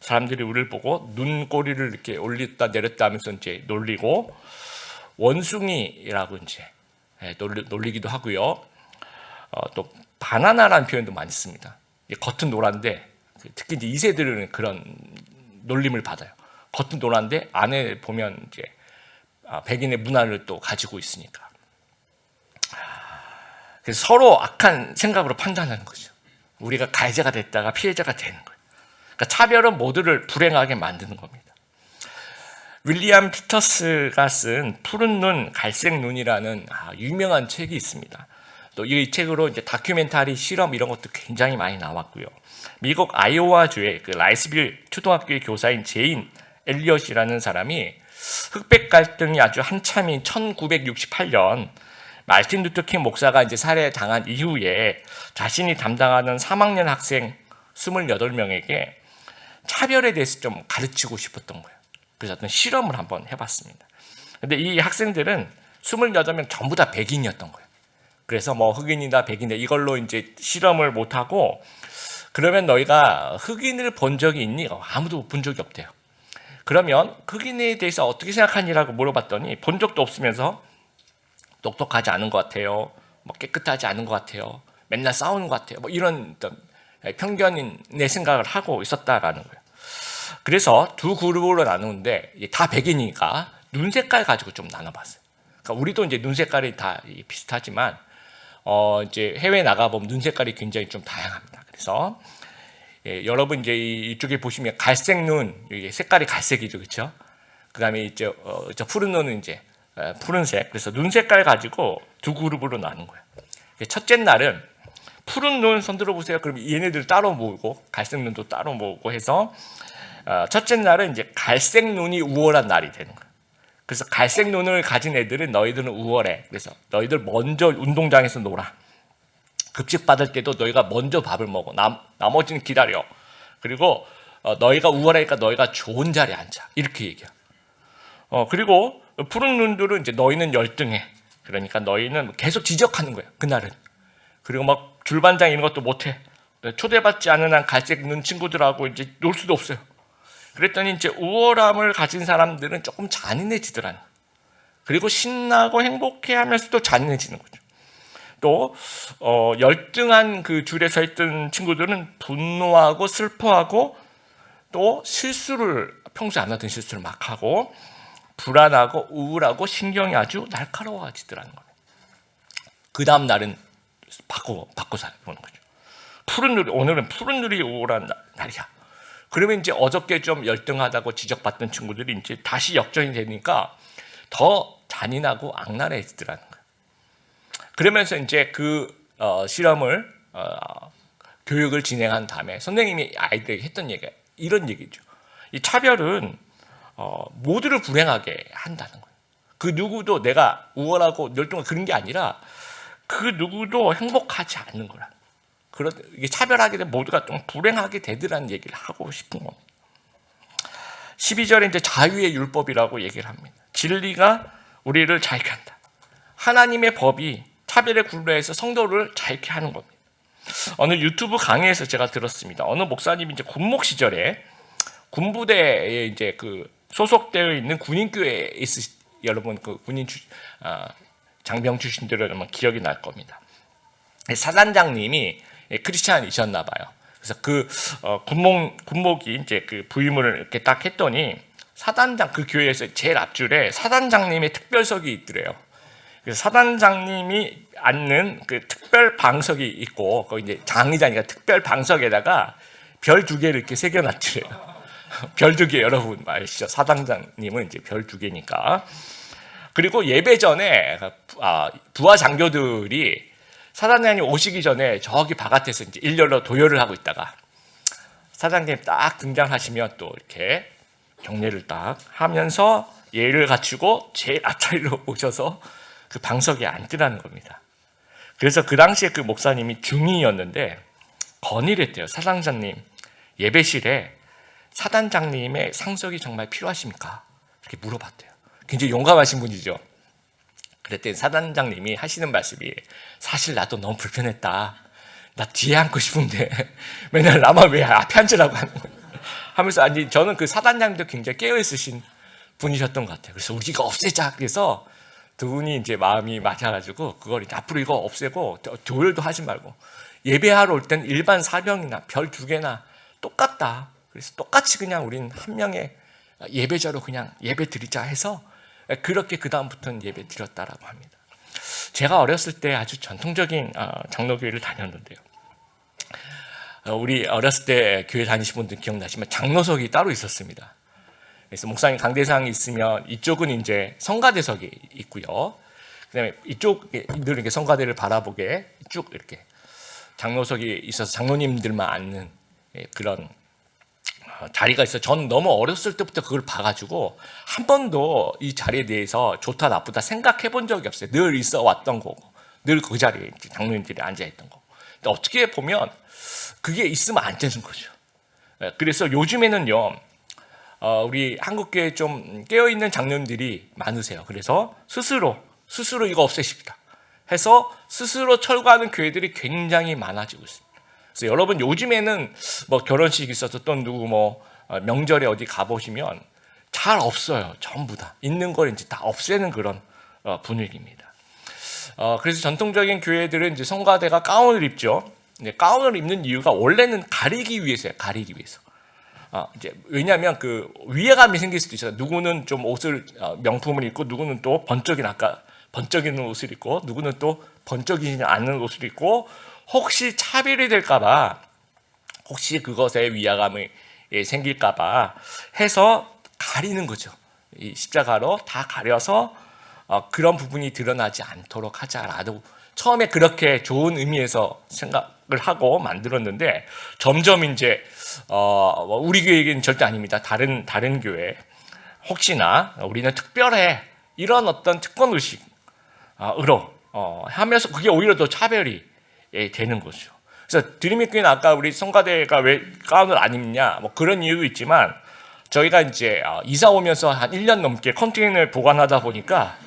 사람들이 우리를 보고 눈꼬리를 이렇게 올렸다 내렸다 하면서 이제 놀리고 원숭이라고 이제 놀리기도 하고요. 또 바나나라는 표현도 많이 씁니다. 겉은 노란데 특히 이제 2세들은 그런 놀림을 받아요. 겉은 노란데 안에 보면 이제 백인의 문화를 또 가지고 있으니까. 그래서 서로 악한 생각으로 판단하는 거죠. 우리가 가해자가 됐다가 피해자가 되는 거예요. 그러니까 차별은 모두를 불행하게 만드는 겁니다. 윌리엄 피터스가 쓴 푸른 눈, 갈색 눈이라는 유명한 책이 있습니다. 또 이 책으로 이제 다큐멘터리 실험 이런 것도 굉장히 많이 나왔고요. 미국 아이오와주의 그 라이스빌 초등학교의 교사인 제인 엘리엇이라는 사람이 흑백 갈등이 아주 한참인 1968년 말틴 루터킹 목사가 이제 살해당한 이후에 자신이 담당하는 3학년 학생 28명에게 차별에 대해서 좀 가르치고 싶었던 거예요. 그래서 어떤 실험을 한번 해봤습니다. 근데 이 학생들은 28명 전부 다 백인이었던 거예요. 그래서 뭐 흑인이다 백인이다 이걸로 이제 실험을 못하고 그러면 너희가 흑인을 본 적이 있니? 아무도 본 적이 없대요. 그러면 흑인에 대해서 어떻게 생각하니라고 물어봤더니 본 적도 없으면서 똑똑하지 않은 것 같아요. 뭐 깨끗하지 않은 것 같아요. 맨날 싸우는 것 같아요. 뭐 이런 어떤 편견의 생각을 하고 있었다라는 거예요. 그래서 두 그룹으로 나누는데 다 백인이니까 눈 색깔 가지고 좀 나눠봤어요. 그러니까 우리도 이제 눈 색깔이 다 비슷하지만 이제 해외 나가 보면 눈 색깔이 굉장히 좀 다양합니다. 그래서 여러분 이제 이쪽에 보시면 갈색 눈 이게 색깔이 갈색이죠, 그렇죠? 그다음에 이제 저 푸른 눈은 이제 푸른색. 그래서 눈 색깔 가지고 두 그룹으로 나눈 거예요. 첫째 날은 푸른 눈 손들어 보세요. 그럼 얘네들 따로 모으고 갈색 눈도 따로 모으고 해서 첫째 날은 이제 갈색 눈이 우월한 날이 되는 거예요. 그래서 갈색 눈을 가진 애들은 너희들은 우월해. 그래서 너희들 먼저 운동장에서 놀아. 급식 받을 때도 너희가 먼저 밥을 먹어. 나머지는 기다려. 그리고 너희가 우월하니까 너희가 좋은 자리에 앉아. 이렇게 얘기해. 그리고 푸른 눈들은 이제 너희는 열등해. 그러니까 너희는 계속 지적하는 거예요. 그날은. 그리고 막 줄반장 이런 것도 못해. 초대받지 않은 한 갈색 눈 친구들하고 이제 놀 수도 없어요. 그랬더니 이제 우월함을 가진 사람들은 조금 잔인해지더라는. 그리고 신나고 행복해하면서도 잔인해지는 거죠. 또 열등한 그 줄에 서 있던 친구들은 분노하고 슬퍼하고 또 실수를 평소에 안 하던 실수를 막 하고 불안하고 우울하고 신경이 아주 날카로워지더라는 거예요. 그 다음 날은 바꿔 살아보는 거죠. 푸른 누리, 오늘은 푸른 누리 우울한 날이야. 그러면 이제 어저께 좀 열등하다고 지적받던 친구들이 이제 다시 역전이 되니까 더 잔인하고 악랄해지더라는 거예요. 그러면서 이제 그 실험을 교육을 진행한 다음에 선생님이 아이들에게 했던 얘기가 이런 얘기죠. 이 차별은 모두를 불행하게 한다는 거예요. 그 누구도 내가 우월하고 열등하고 그런 게 아니라 그 누구도 행복하지 않는 거라. 이게 차별하게 되면 모두가 좀 불행하게 되더라는 얘기를 하고 싶은 겁니다. 12절에 이제 자유의 율법이라고 얘기를 합니다. 진리가 우리를 자유케 한다. 하나님의 법이 차별에 굴레해서 성도를 자유케 하는 겁니다. 어느 유튜브 강의에서 제가 들었습니다. 어느 목사님이 이제 군목 시절에 군부대에 이제 그 소속되어 있는 군인교회에 여러분 그 장병 출신들은 아마 기억이 날 겁니다. 사단장님이 크리스찬이셨나 봐요. 그래서 그 군목이 이제 그 부임을 이렇게 딱 했더니 사단장 그 교회에서 제일 앞줄에 사단장님의 특별석이 있더래요. 그래서 사단장님이 앉는 그 특별 방석이 있고 거기 이제 장의자니까 특별 방석에다가 별 2개를 이렇게 새겨놨더래요. 별 2개 여러분 아시죠? 사단장님은 이제 별 2개니까. 그리고 예배 전에 부하 장교들이 사단장님 오시기 전에 저기 바깥에서 이제 일렬로 도열을 하고 있다가 사단장님 딱 등장하시면 또 이렇게 경례를 딱 하면서 예를 갖추고 제일 앞자리로 오셔서 그 방석에 앉으라는 겁니다. 그래서 그 당시에 그 목사님이 중위였는데 건의했대요. 사단장님 예배실에 사단장님의 상석이 정말 필요하십니까? 이렇게 물어봤대요. 굉장히 용감하신 분이죠. 그랬더니 사단장님이 하시는 말씀이 사실 나도 너무 불편했다. 나 뒤에 앉고 싶은데 맨날 나만 왜 앞에 앉으라고 하는 거야. 하면서 아니 저는 그 사단장님도 굉장히 깨어있으신 분이셨던 것 같아요. 그래서 우리가 없애자. 그래서 두 분이 이제 마음이 맞아가지고 그걸 이제 앞으로 이거 없애고 조율도 하지 말고 예배하러 올 땐 일반 사병이나 별 2개나 똑같다. 그래서 똑같이 그냥 우린 한 명의 예배자로 그냥 예배 드리자 해서 그렇게 그 다음부터는 예배 드렸다라고 합니다. 제가 어렸을 때 아주 전통적인 장로교회를 다녔는데요. 우리 어렸을 때 교회 다니신 분들 기억나시면 장로석이 따로 있었습니다. 그래서 목사님 강대상이 있으면 이쪽은 이제 성가대석이 있고요. 그다음에 이쪽은 이렇게 성가대를 바라보게 쭉 이렇게 장로석이 있어서 장로님들만 앉는 그런 자리가 있어요. 전 너무 어렸을 때부터 그걸 봐가지고 한 번도 이 자리에 대해서 좋다 나쁘다 생각해 본 적이 없어요. 늘 있어 왔던 거고 늘 그 자리에 장로님들이 앉아있던 거고. 근데 어떻게 보면 그게 있으면 안 되는 거죠. 그래서 요즘에는요 우리 한국교회에 좀 깨어있는 장로님들이 많으세요. 그래서 스스로 이거 없애십시다 해서 스스로 철거하는 교회들이 굉장히 많아지고 있습니다. 그래서 여러분 요즘에는 뭐 결혼식 있어서 또 누구 명절에 어디 가보시면 잘 없어요. 전부 다 있는 걸 이제 다 없애는 그런 분위기입니다. 그래서 전통적인 교회들은 이제 성가대가 가운을 입죠. 가운을 입는 이유가 원래는 가리기 위해서예요. 가리기 위해서. 이제 왜냐하면 그 위화감이 생길 수도 있어요. 누구는 좀 옷을 명품을 입고 누구는 또 번쩍이는 옷을 입고 누구는 또 번쩍이지 않는 옷을 입고 혹시 차별이 될까봐 혹시 그것에 위화감이 생길까봐 해서 가리는 거죠. 이 십자가로 다 가려서 그런 부분이 드러나지 않도록 하자라고 처음에 그렇게 좋은 의미에서 생각을 하고 만들었는데 점점 이제 우리 교회는 절대 아닙니다. 다른 교회 혹시나 우리는 특별해 이런 어떤 특권 의식으로 하면서 그게 오히려 더 차별이 되는 거죠. 그래서 드림의 교회는 아까 우리 성가대가 왜 가운을 안 입냐 뭐 그런 이유도 있지만 저희가 이제 이사 오면서 한 1년 넘게 컨테이너를 보관하다 보니까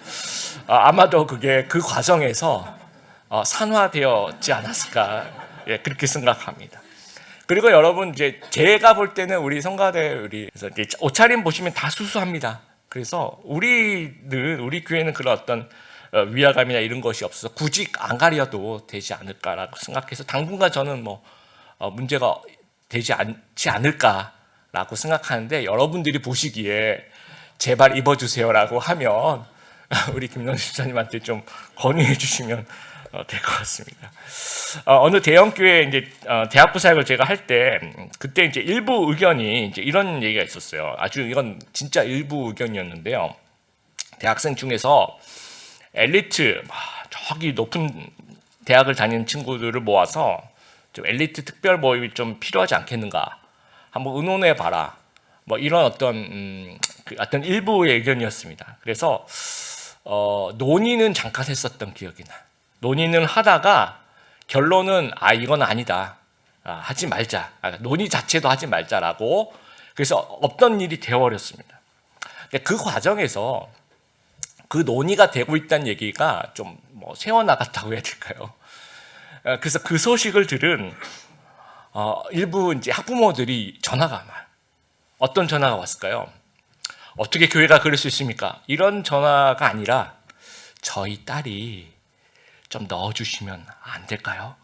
아마도 그게 그 과정에서 산화되었지 않았을까 그렇게 생각합니다. 그리고 여러분 이제 제가 볼 때는 우리 성가대 그래서 이제 옷차림 보시면 다 수수합니다. 그래서 우리 교회는 그런 어떤 위화감이나 이런 것이 없어서 굳이 안 가려도 되지 않을까라고 생각해서 당분간 저는 문제가 되지 않지 않을까라고 생각하는데 여러분들이 보시기에 제발 입어주세요라고 하면 우리 김영수 집사님한테 좀 건의해 주시면 될 것 같습니다. 어느 대형교회 이제 대학부 사역을 제가 할 때 그때 이제 일부 의견이 이제 이런 얘기가 있었어요. 아주 이건 진짜 일부 의견이었는데요. 대학생 중에서 엘리트 저기 높은 대학을 다니는 친구들을 모아서 좀 엘리트 특별 모임이 좀 필요하지 않겠는가 한번 의논해 봐라 뭐 이런 어떤 일부의 의견이었습니다. 그래서 논의는 잠깐 했었던 기억이 나. 논의는 하다가 결론은 이건 아니다. 하지 말자. 논의 자체도 하지 말자라고 그래서 없던 일이 되어버렸습니다. 근데 그 과정에서 그 논의가 되고 있다는 얘기가 좀 새어나갔다고 해야 될까요? 그래서 그 소식을 들은 일부 이제 학부모들이 전화가 와요. 어떤 전화가 왔을까요? 어떻게 교회가 그럴 수 있습니까? 이런 전화가 아니라 저희 딸이 좀 넣어주시면 안 될까요?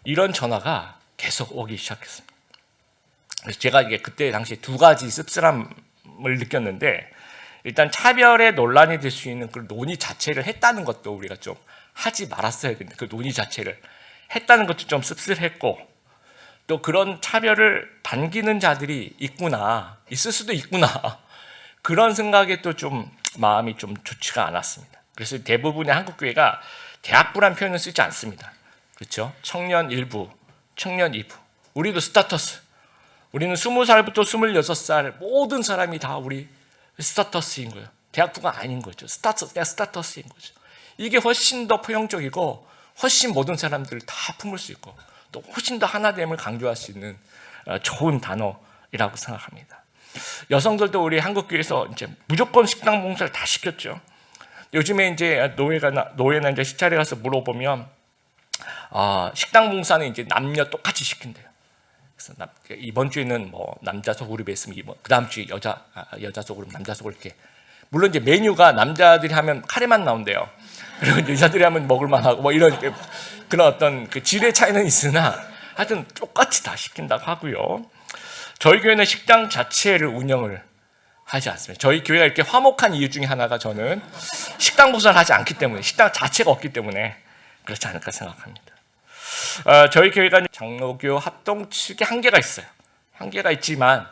이런 전화가 계속 오기 시작했습니다. 그래서 제가 이게 그때 당시에 두 가지 씁쓸함을 느꼈는데, 일단 차별의 논란이 될 수 있는 그 논의 자체를 했다는 것도 우리가 좀 하지 말았어야 되는데, 그 논의 자체를 했다는 것도 좀 씁쓸했고, 또 그런 차별을 반기는 자들이 있구나, 있을 수도 있구나, 그런 생각에 또 좀 마음이 좀 좋지가 않았습니다. 그래서 대부분의 한국 교회가 대학부란 표현을 쓰지 않습니다. 그렇죠? 청년 1부, 청년 2부. 우리도 스타터스. 우리는 20살부터 26살 모든 사람이 다 우리 스타터스인 거예요. 대학부가 아닌 거죠. 스타터스인 거죠. 이게 훨씬 더 포용적이고 훨씬 모든 사람들을 다 품을 수 있고 또 훨씬 더 하나됨을 강조할 수 있는 좋은 단어이라고 생각합니다. 여성들도 우리 한국교회에서 이제 무조건 식당 봉사를 다 시켰죠. 요즘에 이제 노예나 이제 시찰에 가서 물어보면 식당 봉사는 이제 남녀 똑같이 시킨대요. 그래서 이번 주에는 뭐 남자 소그룹에 있으면 그 다음 주에 여자 소그룹, 남자 소그룹 이렇게. 물론 이제 메뉴가 남자들이 하면 카레만 나온대요. 그리고 여자들이 하면 먹을만하고 뭐 이런 그런 어떤 그 질의 차이는 있으나 하여튼 똑같이 다 시킨다고 하고요. 저희 교회는 식당 자체를 운영을 하지 않습니다. 저희 교회가 이렇게 화목한 이유 중에 하나가 저는 식당 봉사를 하지 않기 때문에, 식당 자체가 없기 때문에 그렇지 않을까 생각합니다. 저희 교회가 장로교 합동 측에 한계가 있어요. 한계가 있지만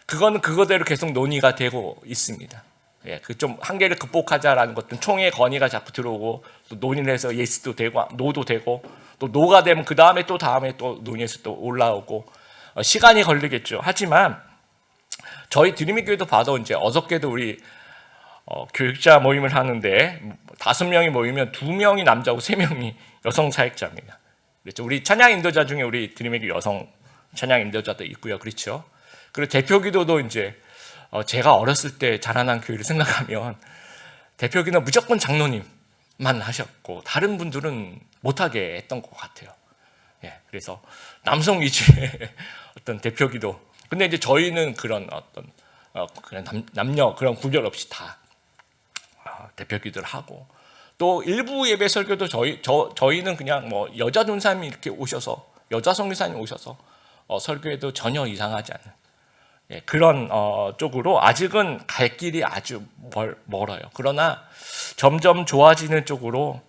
그거는 그거대로 계속 논의가 되고 있습니다. 예, 그 좀 한계를 극복하자라는 것들은 총회 건의가 자꾸 들어오고 또 논의를 해서 예스도 되고 노도 되고 또 노가 되면 그 다음에 또 논의해서 또 올라오고 시간이 걸리겠죠. 하지만 저희 드림의 교회도 봐도 이제 어저께도 우리 교육자 모임을 하는데 5명이 모이면 2명이 남자고 3명이 여성 사역자입니다. 그렇죠. 우리 찬양 인도자 중에 우리 드림의 교회 여성 찬양 인도자도 있고요. 그렇죠. 그리고 대표 기도도 이제 제가 어렸을 때 자라난 교회를 생각하면 대표 기도는 무조건 장로님만 하셨고 다른 분들은 못하게 했던 것 같아요. 예, 그래서 남성 위주의 어떤 대표 기도. 근데 이제 저희는 그런 어떤 그런 남녀 그런 구별 없이 다 대표 기도를 하고 또 일부 예배 설교도 저희는 그냥 뭐 여자 전사님이 이렇게 오셔서 여자 선교사님 오셔서 설교해도 전혀 이상하지 않는 그런 쪽으로 아직은 갈 길이 아주 멀어요. 그러나 점점 좋아지는 쪽으로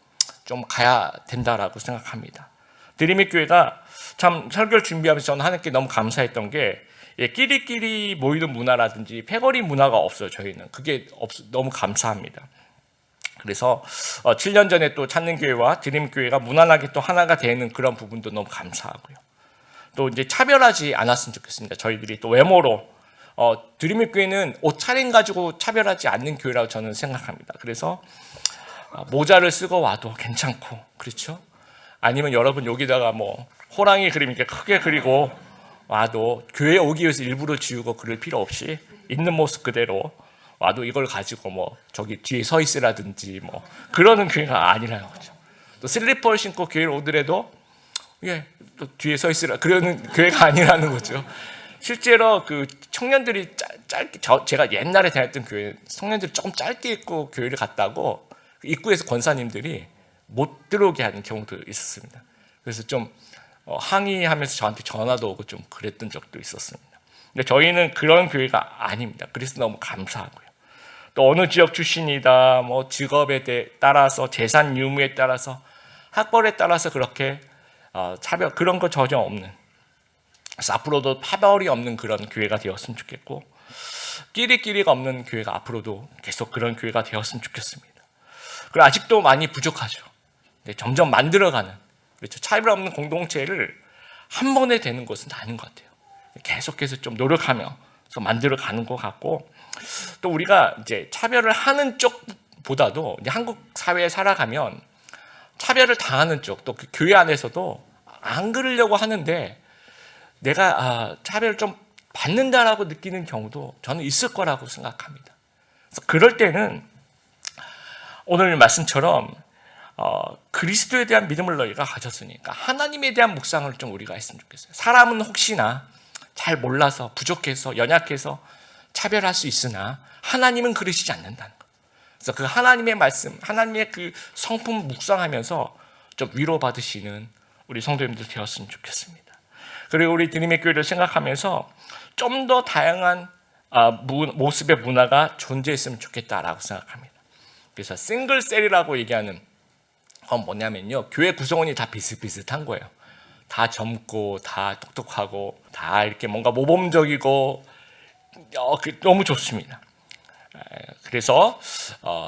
좀 가야 된다라고 생각합니다. 드림의 교회가 참 설교를 준비하면서 저는 하나님께 너무 감사했던 게 끼리끼리 모이는 문화라든지 패거리 문화가 없어요. 저희는 그게 너무 감사합니다. 그래서 7년 전에 또 찾는교회와 드림교회가 무난하게 또 하나가 되는 그런 부분도 너무 감사하고요. 또 이제 차별하지 않았으면 좋겠습니다. 저희들이 또 외모로 드림의 교회는 옷차림 가지고 차별하지 않는 교회라고 저는 생각합니다. 그래서 모자를 쓰고 와도 괜찮고 그렇죠? 아니면 여러분 여기다가 뭐 호랑이 그림 이렇게 크게 그리고 와도 교회에 오기 위해서 일부러 지우고 그럴 필요 없이 있는 모습 그대로 와도 이걸 가지고 뭐 저기 뒤에 서 있으라든지 뭐 그러는 교회가 아니라는 거죠. 또 슬리퍼를 신고 교회를 오더라도 또 뒤에 서 있으라 그러는 교회가 아니라는 거죠. 실제로 그 청년들이 짧게 제가 옛날에 다녔던 교회 청년들이 조금 짧게 입고 교회를 갔다고 입구에서 권사님들이 못 들어오게 하는 경우도 있었습니다. 그래서 좀 항의하면서 저한테 전화도 오고 좀 그랬던 적도 있었습니다. 근데 저희는 그런 교회가 아닙니다. 그래서 너무 감사하고요. 또 어느 지역 출신이다, 뭐 직업에 따라서 재산 유무에 따라서 학벌에 따라서 그렇게 차별 그런 거 전혀 없는. 그래서 앞으로도 파벌이 없는 그런 교회가 되었으면 좋겠고 끼리끼리가 없는 교회가 앞으로도 계속 그런 교회가 되었으면 좋겠습니다. 그리고 아직도 많이 부족하죠. 근데 점점 만들어가는 그렇죠. 차별 없는 공동체를 한 번에 되는 것은 아닌 것 같아요. 계속해서 좀 노력하면서 만들어가는 것 같고 또 우리가 이제 차별을 하는 쪽보다도 이제 한국 사회에 살아가면 차별을 당하는 쪽 또 그 교회 안에서도 안 그러려고 하는데 내가 차별을 좀 받는다라고 느끼는 경우도 저는 있을 거라고 생각합니다. 그래서 그럴 때는 오늘 말씀처럼 그리스도에 대한 믿음을 너희가 가졌으니까 하나님에 대한 묵상을 좀 우리가 했으면 좋겠어요. 사람은 혹시나 잘 몰라서 부족해서 연약해서 차별할 수 있으나 하나님은 그러시지 않는다는 것. 그래서 그 하나님의 말씀, 하나님의 그 성품 묵상하면서 좀 위로받으시는 우리 성도님들 되었으면 좋겠습니다. 그리고 우리 드림의 교회를 생각하면서 좀 더 다양한 모습의 문화가 존재했으면 좋겠다라고 생각합니다. 그래서 싱글셀이라고 얘기하는 건 뭐냐면요, 교회 구성원이 다 비슷비슷한 거예요. 다 젊고 다 똑똑하고 다 이렇게 뭔가 모범적이고 너무 좋습니다. 그래서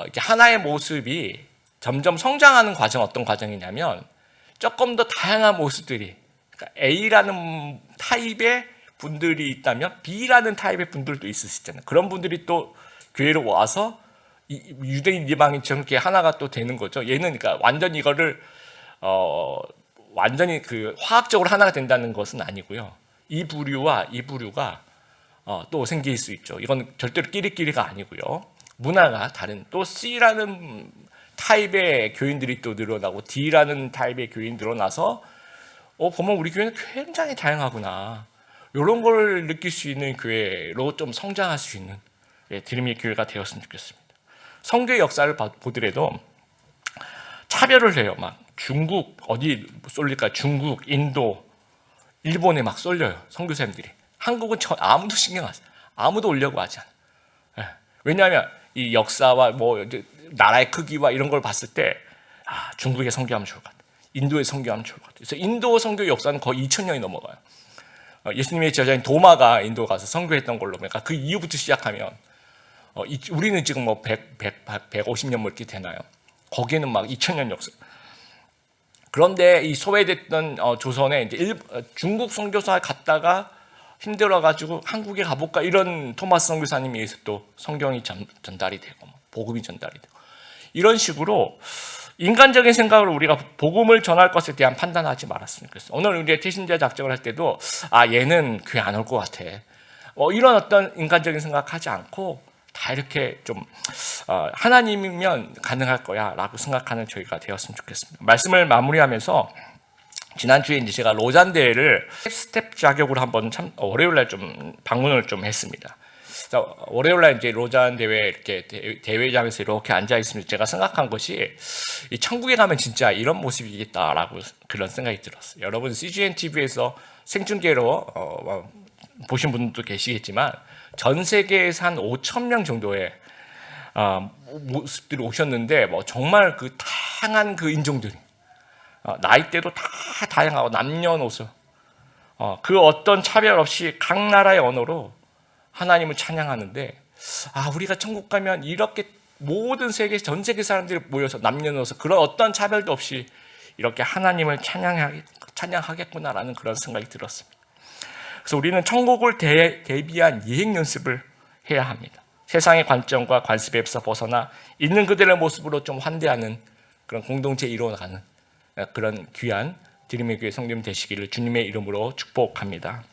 이렇게 하나의 모습이 점점 성장하는 과정, 어떤 과정이냐면 조금 더 다양한 모습들이, 그러니까 A라는 타입의 분들이 있다면 B라는 타입의 분들도 있을 수 있잖아요. 그런 분들이 또 교회로 와서 유대인 이방인처럼 이렇게 하나가 또 되는 거죠. 얘는 그러니까 완전히 이거를 완전히 그 화학적으로 하나가 된다는 것은 아니고요. 이 부류와 이 부류가 또 생길 수 있죠. 이건 절대로 끼리끼리가 아니고요. 문화가 다른, 또 C라는 타입의 교인들이 또 늘어나고 D라는 타입의 교인이 늘어나서 보면 우리 교회는 굉장히 다양하구나, 이런 걸 느낄 수 있는 교회로 좀 성장할 수 있는 드림의 교회가 되었으면 좋겠습니다. 성교의 역사를 보더라도 차별을 해요. 막 중국 어디 쏠릴까, 중국, 인도, 일본에 막 쏠려요, 선교사님들이. 한국은 아무도 신경 안 써요. 아무도 오려고 하지 않아요. 왜냐하면 이 역사와 뭐 나라의 크기와 이런 걸 봤을 때 중국에 선교하면 좋을 것 같아요. 인도에 선교하면 좋을 것 같아요. 그래서 인도 선교 역사는 거의 2000년이 넘어가요. 예수님의 제자인 도마가 인도 가서 선교했던 걸로, 그러니까 그 이후부터 시작하면 우리는 지금 뭐 150년 뭐 이렇게 되나요? 거기는 막 2000년 역사. 그런데 이 소외됐던 조선에 이제 중국 선교사 갔다가 힘들어가지고 한국에 가볼까, 이런 토마스 선교사님에 의해서 또 성경이 전달이 되고 복음이 전달이 되고, 이런 식으로 인간적인 생각으로 우리가 복음을 전할 것에 대한 판단하지 말았으면 좋겠어요. 오늘 우리가 태신자 작정을 할 때도 얘는 교회 안 올 것 같아, 이런 어떤 인간적인 생각하지 않고 다 이렇게 좀 하나님이면 가능할 거야 라고 생각하는 저희가 되었으면 좋겠습니다. 말씀을 마무리하면서 지난주에 이제 제가 로잔 대회를 스텝 자격으로 한번 월요일날 좀 방문을 좀 했습니다. 월요일날 이제 로잔 대회 이렇게 대회장에서 이렇게 앉아 있으면서 제가 생각한 것이, 이 천국에 가면 진짜 이런 모습이겠다라고 그런 생각이 들었어요. 여러분 CGN TV에서 생중계로 보신 분도 계시겠지만 전 세계에서 한 5,000명 정도의 모습들이 오셨는데, 뭐 정말 그 다양한 그 인종들이, 나이대도 다 다양하고 남녀노소, 그 어떤 차별 없이 각 나라의 언어로 하나님을 찬양하는데, 우리가 천국 가면 이렇게 모든 세계, 전 세계 사람들이 모여서 남녀노소 그런 어떤 차별도 없이 이렇게 하나님을 찬양하겠구나라는 그런 생각이 들었습니다. 그래서 우리는 천국을 대비한 여행 연습을 해야 합니다. 세상의 관점과 관습에서 벗어나 있는 그대로의 모습으로 좀 환대하는 그런 공동체 이루어가는 그런 귀한 드림의 교회 성도님 되시기를 주님의 이름으로 축복합니다.